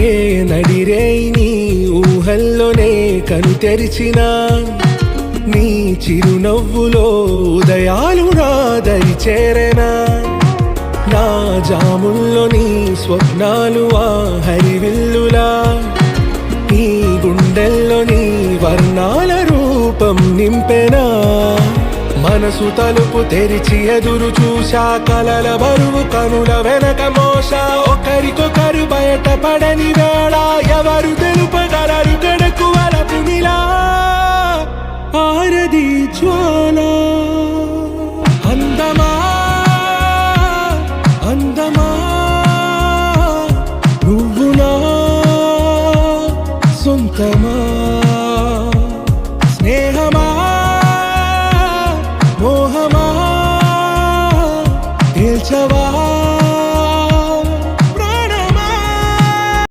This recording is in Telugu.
ఏ నడిరేయి నీ ఊహల్లోనే కను తెరిచినా నీ చిరునవ్వులో ఉదయాలు నా దరి చేరెనా నా జాముల్లో నీ స్వప్నాలు ఆ హరివిల్లులా ఈ గుండెల్లో నీ వర్ణాల రూపం నింపెనా మనసు తలుపు తెరిచి ఎదురు చూశా కలల బరువు కనుల వెనక మోసా ఒకరికొకరు బయటపడని వేళ ఎవరు